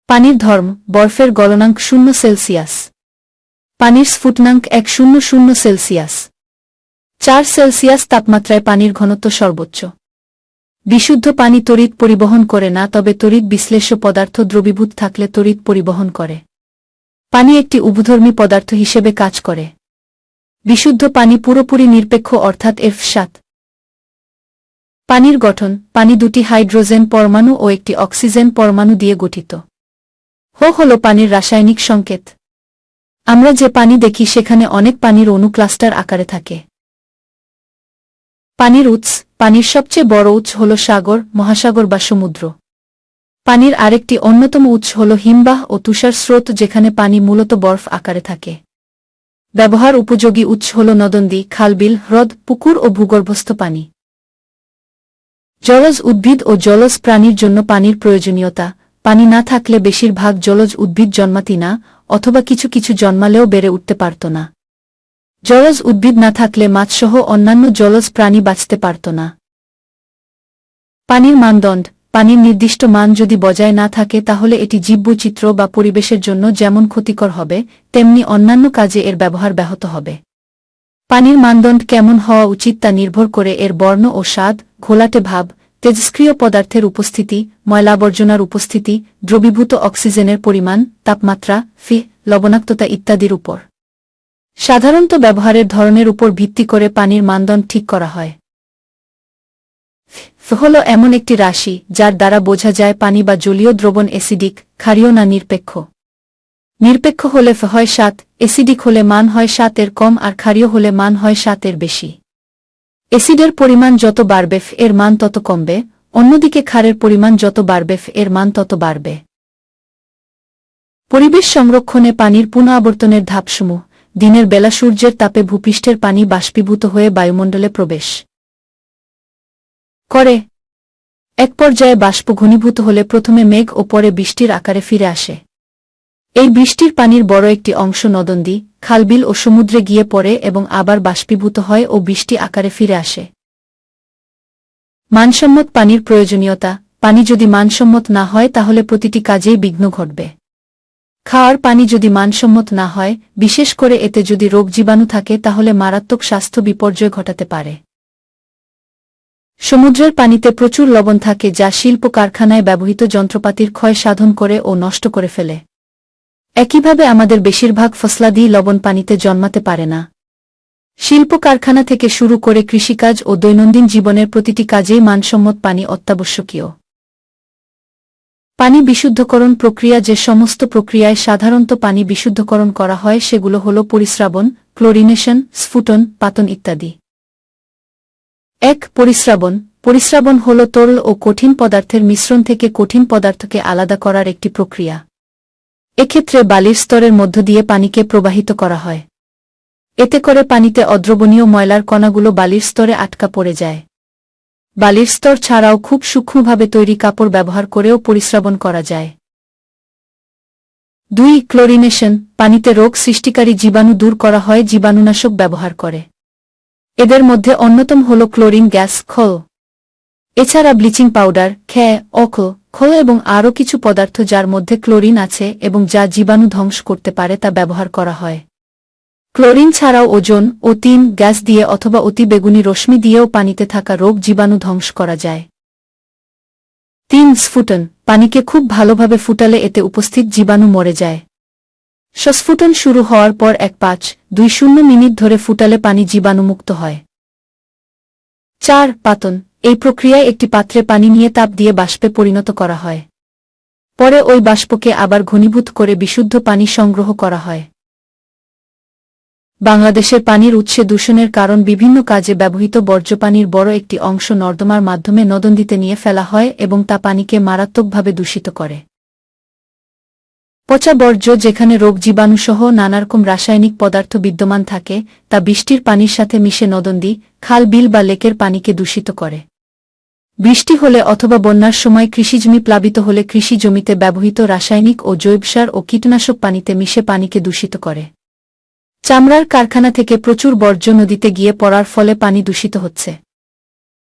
পানির ধর্ম, বরফের গলনাঙ্ক 0 সেলসিয়াস। পানির স্ফুটনাঙ্ক 100 সেলসিয়াস। 4 সেলসিয়াস তাপমাত্রায় পানির ঘনত্ব সর্বোচ্চ। বিশুদ্ধ পানি তড়িৎ পরিবহন করে না, তবে তড়িৎ বিশ্লেষ্য পদার্থ দ্রবীভূত থাকলে তড়িৎ পরিবহন করে। পানি একটি উভধর্মী পদার্থ হিসেবে কাজ করে। বিশুদ্ধ পানি পুরোপুরি নিরপেক্ষ, অর্থাৎ F7। পানির গঠন, পানি দুটি হাইড্রোজেন পরমাণু ও একটি অক্সিজেন পরমাণু দিয়ে গঠিত। হল পানির রাসায়নিক সংকেত। আমরা যে পানি দেখি সেখানে অনেক পানির অণু ক্লাস্টার আকারে থাকে। পানির উৎস, পানির সবচেয়ে বড় উৎস হল সাগর, মহাসাগর বা সমুদ্র। পানির আরেকটি অন্যতম উৎস হল হিমবাহ ও তুষার স্রোত, যেখানে পানি মূলত বরফ আকারে থাকে। ব্যবহার উপযোগী উৎস হল নদী, খালবিল, হ্রদ, পুকুর ও ভূগর্ভস্থ পানি। জলজ উদ্ভিদ ও জলজ প্রাণীর জন্য পানির প্রয়োজনীয়তা, পানি না থাকলে বেশিরভাগ জলজ উদ্ভিদ জন্মাতি না, অথবা কিছু কিছু জন্মালেও বেড়ে উঠতে পারত না। জলজ উদ্ভিদ না থাকলে মাছসহ অন্যান্য জলজ প্রাণী বাঁচতে পারত না। পানির মানদণ্ড, পানির নির্দিষ্ট মান যদি বজায় না থাকে তাহলে এটি জীববৈচিত্র্য বা পরিবেশের জন্য যেমন ক্ষতিকর হবে, তেমনি অন্যান্য কাজে এর ব্যবহার ব্যাহত হবে। পানির মানদণ্ড কেমন হওয়া উচিত তা নির্ভর করে এর বর্ণ ও স্বাদ, ঘোলাটে ভাব, তেজস্ক্রিয় পদার্থের উপস্থিতি, ময়লাবর্জনার উপস্থিতি, দ্রবীভূত অক্সিজেনের পরিমাণ, তাপমাত্রা, লবণাক্ততা ইত্যাদির উপর। সাধারণত ব্যবহারের ধরনের উপর ভিত্তি করে পানির মানদণ্ড ঠিক করা হয়। হল এমন একটি রাশি যার দ্বারা বোঝা যায় পানি বা জলীয় দ্রবণ অ্যাসিডিক, ক্ষারীয় না নিরপেক্ষ। নিরপেক্ষ হলে হয় 7, অ্যাসিডিক হলে মান হয় 7 এর কম, আর ক্ষারীয় হলে মান হয় 7 এর বেশি। অ্যাসিডের পরিমাণ যত বাড়বে এর মান তত কমবে, অন্যদিকে ক্ষারের পরিমাণ যত বাড়বে এর মান তত বাড়বে। পরিবেশ সংরক্ষণে পানির পুনঃআবর্তনের ধাপসমূহ। দিনের বেলা সূর্যের তাপে ভূপৃষ্ঠের পানি বাষ্পীভূত হয়ে বায়ুমণ্ডলে প্রবেশ করে। এক পর্যায়ে বাষ্প ঘনীভূত হলে প্রথমে মেঘ ও পরে বৃষ্টির আকারে ফিরে আসে। এই বৃষ্টির পানির বড় একটি অংশ নদী, খালবিল ও সমুদ্রে গিয়ে পড়ে এবং আবার বাষ্পীভূত হয় ও বৃষ্টি আকারে ফিরে আসে। মানসম্মত পানির প্রয়োজনীয়তা, পানি যদি মানসম্মত না হয় তাহলে প্রতিটি কাজেই বিঘ্ন ঘটবে। খাওয়ার পানি যদি মানসম্মত না হয়, বিশেষ করে এতে যদি রোগ জীবাণু থাকে, তাহলে মারাত্মক স্বাস্থ্য বিপর্যয় ঘটাতে পারে। সমুদ্রের পানিতে প্রচুর লবণ থাকে, যা শিল্প কারখানায় ব্যবহৃত যন্ত্রপাতির ক্ষয় সাধন করে ও নষ্ট করে ফেলে। একইভাবে আমাদের বেশিরভাগ ফসলাদি লবণ পানিতে জন্মাতে পারে না। শিল্প কারখানা থেকে শুরু করে কৃষিকাজ ও দৈনন্দিন জীবনের প্রতিটি কাজেই মানসম্মত পানি অত্যাবশ্যকীয়। পানি বিশুদ্ধকরণ প্রক্রিয়া। যে সমস্ত প্রক্রিয়ায় সাধারণত পানি বিশুদ্ধকরণ করা হয় সেগুলো হল পরিস্রাবন, ক্লোরিনেশন, স্ফুটন, পাতন ইত্যাদি। 1. পরিস্রাবন। পরিস্রাবন হল তরল ও কঠিন পদার্থের মিশ্রণ থেকে কঠিন পদার্থকে আলাদা করার একটি প্রক্রিয়া। এক্ষেত্রে বালির স্তরের মধ্য দিয়ে পানিকে প্রবাহিত করা হয়। এতে করে পানিতে অদ্রবণীয় ময়লার কণাগুলো বালির স্তরে আটকা পড়ে যায়। বালির স্তর ছাড়াও খুব সূক্ষ্মভাবে তৈরি কাপড় ব্যবহার করেও পরিস্রাবন করা যায়। 2. ক্লোরিনেশন। পানিতে রোগ সৃষ্টিকারী জীবাণু দূর করা হয় জীবাণুনাশক ব্যবহার করে। এদের মধ্যে অন্যতম হল ক্লোরিন গ্যাস, খল। এছাড়া ব্লিচিং পাউডার, খল এবং আরও কিছু পদার্থ যার মধ্যে ক্লোরিন আছে এবং যা জীবাণু ধ্বংস করতে পারে তা ব্যবহার করা হয়। ক্লোরিন ছাড়াও ওজোন ও 3 গ্যাস দিয়ে অথবা অতি বেগুনি রশ্মি দিয়েও পানিতে থাকা রোগ জীবাণু ধ্বংস করা যায়। 3. স্ফুটন। পানিকে খুব ভালোভাবে ফুটালে এতে উপস্থিত জীবাণু মরে যায়। স্ফুটন শুরু হওয়ার পর 1.5-2 মিনিট ধরে ফুটালে পানি জীবাণুমুক্ত হয়। 4. পাতন। এই প্রক্রিয়ায় একটি পাত্রে পানি নিয়ে তাপ দিয়ে বাষ্পে পরিণত করা হয়। পরে ওই বাষ্পকে আবার ঘনীভূত করে বিশুদ্ধ পানি সংগ্রহ করা হয়। বাংলাদেশের পানির উৎসে দূষণের কারণ বিভিন্ন কাজে ব্যবহৃত বর্জ্যপানির বড় একটি অংশ নর্দমার মাধ্যমে নদীতে নিয়ে ফেলা হয় এবং তা পানিকে মারাত্মকভাবে দূষিত করে। পচা বর্জ্য, যেখানে রোগ জীবাণুসহ নানারকম রাসায়নিক পদার্থ বিদ্যমান থাকে, তা বৃষ্টির পানির সাথে মিশে নদী, খাল, বিল বা লেকের পানিকে দূষিত করে। বৃষ্টি হলে অথবা বন্যার সময় কৃষিজমি প্লাবিত হলে কৃষি জমিতে ব্যবহৃত রাসায়নিক ও জৈবসার ও কীটনাশক পানিতে মিশে পানিকে দূষিত করে। চামড়ার কারখানা থেকে প্রচুর বর্জ্য নদীতে গিয়ে পড়ার ফলে পানি দূষিত হচ্ছে।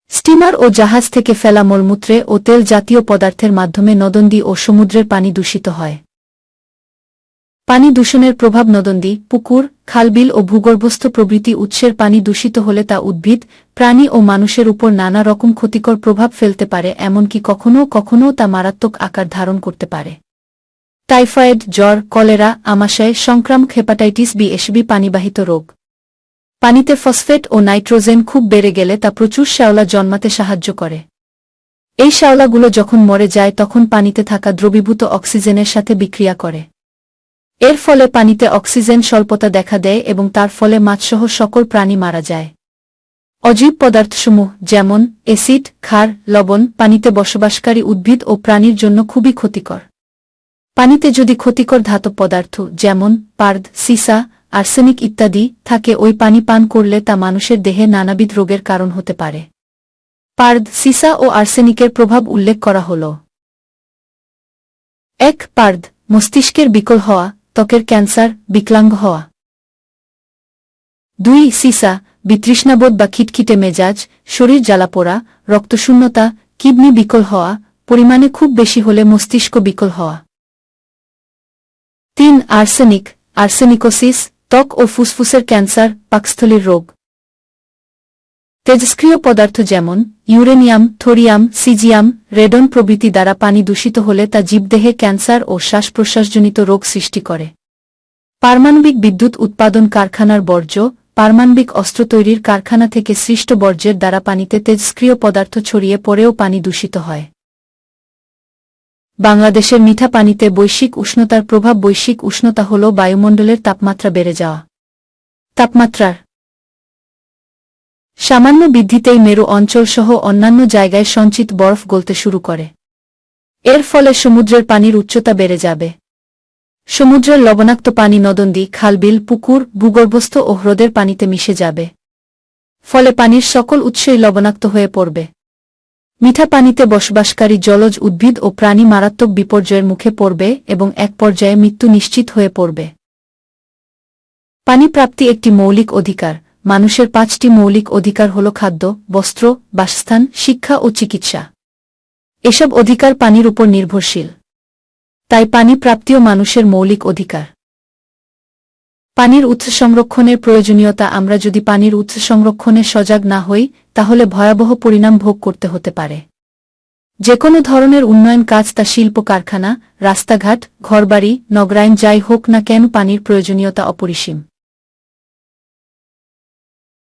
স্টিমার ও জাহাজ থেকে ফেলা মলমূত্রে ও তেল জাতীয় পদার্থের মাধ্যমে নদী ও সমুদ্রের পানি দূষিত হয়। পানি দূষণের প্রভাব নদী, পুকুর, খালবিল ও ভূগর্ভস্থ প্রভৃতি উৎসের পানি দূষিত হলে তা উদ্ভিদ, প্রাণী ও মানুষের উপর নানা রকম ক্ষতিকর প্রভাব ফেলতে পারে, এমনকি কখনও কখনও তা মারাত্মক আকার ধারণ করতে পারে। টাইফয়েড, জ্বর, কলেরা, আমাশয়, সংক্রামক হেপাটাইটিস বি এসবি পানিবাহিত রোগ। পানিতে ফসফেট ও নাইট্রোজেন খুব বেড়ে গেলে তা প্রচুর শ্যাওলা জন্মাতে সাহায্য করে। এই শ্যাওলাগুলো যখন মরে যায় তখন পানিতে থাকা দ্রবীভূত অক্সিজেনের সাথে বিক্রিয়া করে। এর ফলে পানিতে অক্সিজেন স্বল্পতা দেখা দেয় এবং তার ফলে মাছসহ সকল প্রাণী মারা যায়। অজীব পদার্থসমূহ যেমন অ্যাসিড, ক্ষার, লবণ পানিতে বসবাসকারী উদ্ভিদ ও প্রাণীর জন্য খুবই ক্ষতিকর। পানিতে যদি ক্ষতিকর ধাতব পদার্থ যেমন পার্দ, সিসা, আর্সেনিক ইত্যাদি থাকে, ওই পানি পান করলে তা মানুষের দেহে নানাবিধ রোগের কারণ হতে পারে। পার্দ, সিসা ও আর্সেনিকের প্রভাব উল্লেখ করা হল। ১. পার্দ, মস্তিষ্কের বিকল হওয়া, ত্বকের ক্যান্সার, বিকলাঙ্গ হওয়া। ২. সিসা, বিতৃষ্ণাবোধ বা খিটখিটে মেজাজ, শরীর জ্বালাপোড়া, রক্তশূন্যতা, কিডনি বিকল হওয়া, পরিমাণে খুব বেশি হলে মস্তিষ্ক বিকল হওয়া। ৩. আর্সেনিক, আর্সেনিকোসিস, ত্বক ও ফুসফুসের ক্যান্সার, পাকস্থলীর রোগ। তেজস্ক্রিয় পদার্থ যেমন ইউরেনিয়াম, থোরিয়াম, সিজিয়াম, রেডন প্রভৃতি দ্বারা পানি দূষিত হলে তা জীবদেহে ক্যান্সার ও শ্বাস-প্রশ্বাসজনিত রোগ সৃষ্টি করে। পারমাণবিক বিদ্যুৎ উৎপাদন কারখানার বর্জ্য, পারমাণবিক অস্ত্র তৈরির কারখানা থেকে সৃষ্ট বর্জ্যের দ্বারা পানিতে তেজস্ক্রিয় পদার্থ ছড়িয়ে পড়েও পানি দূষিত হয়। বাংলাদেশের মিঠা পানিতে বৈশ্বিক উষ্ণতার প্রভাব। বৈশ্বিক উষ্ণতা হল বায়ুমণ্ডলের তাপমাত্রা বেড়ে যাওয়া। তাপমাত্রার সামান্য বৃদ্ধিতেই মেরু অঞ্চলসহ অন্যান্য জায়গায় সঞ্চিত বরফ গলতে শুরু করে। এর ফলে সমুদ্রের পানির উচ্চতা বেড়ে যাবে। সমুদ্রের লবণাক্ত পানি নদী, খালবিল, পুকুর, ভূগর্ভস্থ ও হ্রদের পানিতে মিশে যাবে। ফলে পানির সকল উৎসই লবণাক্ত হয়ে পড়বে। মিঠা পানিতে বসবাসকারী জলজ উদ্ভিদ ও প্রাণী মারাত্মক বিপর্যয়ের মুখে পড়বে এবং এক পর্যায়ে মৃত্যু নিশ্চিত হয়ে পড়বে। পানি প্রাপ্তি একটি মৌলিক অধিকার। মানুষের ৫টি মৌলিক অধিকার হল খাদ্য, বস্ত্র, বাসস্থান, শিক্ষা ও চিকিৎসা। এসব অধিকার পানির উপর নির্ভরশীল। তাই পানি প্রাপ্তিও মানুষের মৌলিক অধিকার। পানির উৎস সংরক্ষণের প্রয়োজনীয়তা। আমরা যদি পানির উৎস সংরক্ষণে সজাগ না হই তাহলে ভয়াবহ পরিণাম ভোগ করতে হতে পারে। যে কোনো ধরনের উন্নয়ন কাজ, তা শিল্প কারখানা, রাস্তাঘাট, ঘরবাড়ি, নগরায়ন যাই হোক না কেন, পানির প্রয়োজনীয়তা অপরিসীম।